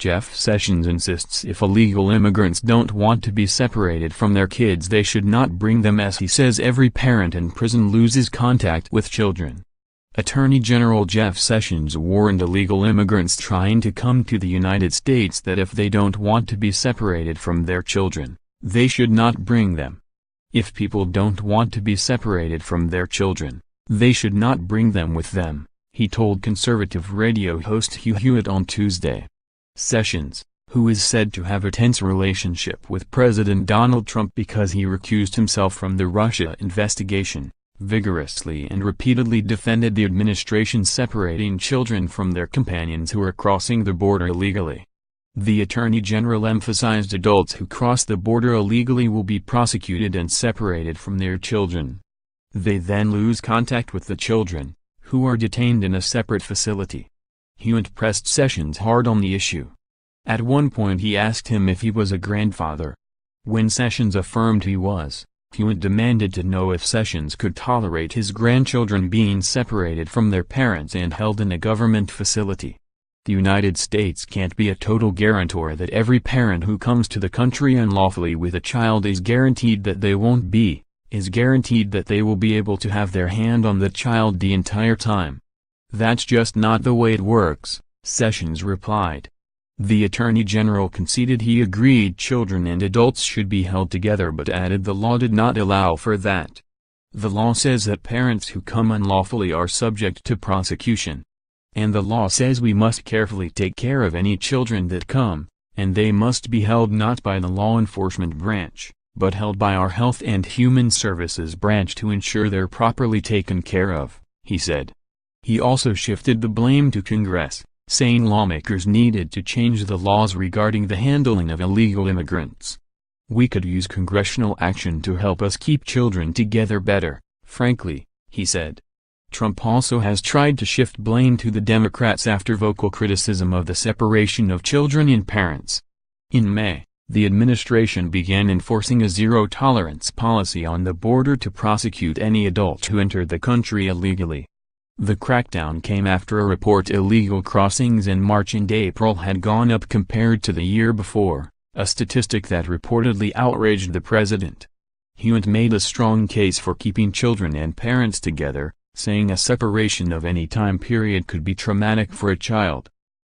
Jeff Sessions insists if illegal immigrants don't want to be separated from their kids, they should not bring them, as he says every parent in prison loses contact with children. Attorney General Jeff Sessions warned illegal immigrants trying to come to the United States that if they don't want to be separated from their children, they should not bring them. If people don't want to be separated from their children, they should not bring them with them, he told conservative radio host Hugh Hewitt on Tuesday. Sessions, who is said to have a tense relationship with President Donald Trump because he recused himself from the Russia investigation, vigorously and repeatedly defended the administration separating children from their companions who are crossing the border illegally. The Attorney General emphasized adults who cross the border illegally will be prosecuted and separated from their children. They then lose contact with the children, who are detained in a separate facility. Hewitt pressed Sessions hard on the issue. At one point he asked him if he was a grandfather. When Sessions affirmed he was, Hewitt demanded to know if Sessions could tolerate his grandchildren being separated from their parents and held in a government facility. The United States can't be a total guarantor that every parent who comes to the country unlawfully with a child is guaranteed that they won't be, is guaranteed that they will be able to have their hand on the child the entire time. That's just not the way it works, Sessions replied. The Attorney General conceded he agreed children and adults should be held together but added the law did not allow for that. The law says that parents who come unlawfully are subject to prosecution. And the law says we must carefully take care of any children that come, and they must be held not by the law enforcement branch, but held by our Health and Human Services branch to ensure they're properly taken care of, he said. He also shifted the blame to Congress, saying lawmakers needed to change the laws regarding the handling of illegal immigrants. We could use congressional action to help us keep children together better, frankly, he said. Trump also has tried to shift blame to the Democrats after vocal criticism of the separation of children and parents. In May, the administration began enforcing a zero-tolerance policy on the border to prosecute any adult who entered the country illegally. The crackdown came after a report illegal crossings in March and April had gone up compared to the year before, a statistic that reportedly outraged the president. Hewitt made a strong case for keeping children and parents together, saying a separation of any time period could be traumatic for a child.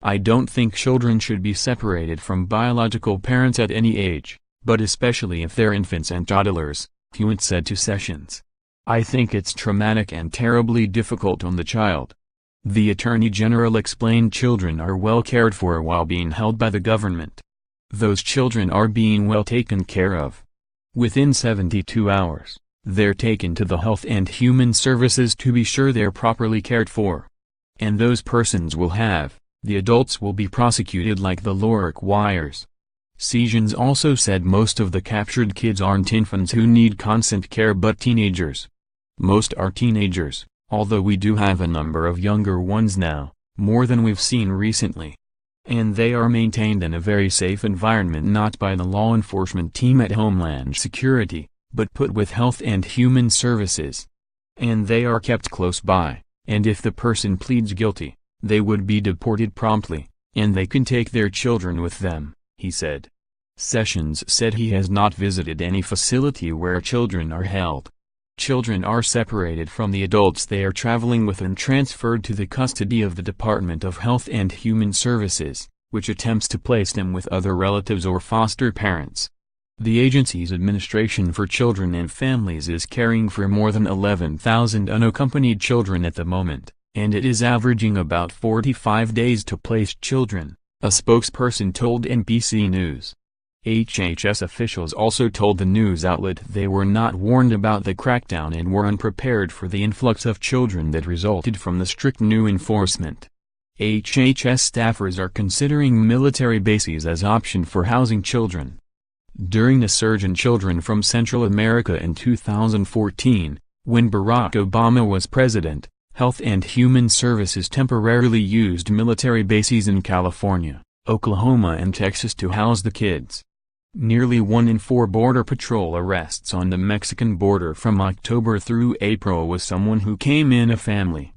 I don't think children should be separated from biological parents at any age, but especially if they're infants and toddlers, Hewitt said to Sessions. I think it's traumatic and terribly difficult on the child. The Attorney General explained children are well cared for while being held by the government. Those children are being well taken care of. Within 72 hours. They're taken to the Health and Human Services to be sure they're properly cared for. And those persons will have, the adults will be prosecuted like the law requires. Sessions also said most of the captured kids aren't infants who need constant care but teenagers. Most are teenagers, although we do have a number of younger ones now, more than we've seen recently. And they are maintained in a very safe environment not by the law enforcement team at Homeland Security, but put with Health and Human Services. And they are kept close by, and if the person pleads guilty, they would be deported promptly, and they can take their children with them, he said. Sessions said he has not visited any facility where children are held. Children are separated from the adults they are traveling with and transferred to the custody of the Department of Health and Human Services, which attempts to place them with other relatives or foster parents. The agency's Administration for Children and Families is caring for more than 11,000 unaccompanied children at the moment, and it is averaging about 45 days to place children, a spokesperson told NBC News. HHS officials also told the news outlet they were not warned about the crackdown and were unprepared for the influx of children that resulted from the strict new enforcement. HHS staffers are considering military bases as option for housing children. During the surge in children from Central America in 2014, when Barack Obama was president, Health and Human Services temporarily used military bases in California, Oklahoma and Texas to house the kids. Nearly 1 in 4 Border Patrol arrests on the Mexican border from October through April was someone who came in a family.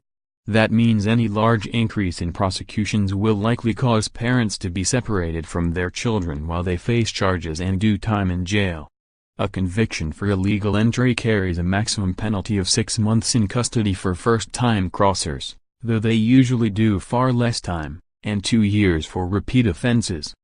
That means any large increase in prosecutions will likely cause parents to be separated from their children while they face charges and do time in jail. A conviction for illegal entry carries a maximum penalty of 6 months in custody for first-time crossers, though they usually do far less time, and 2 years for repeat offenses.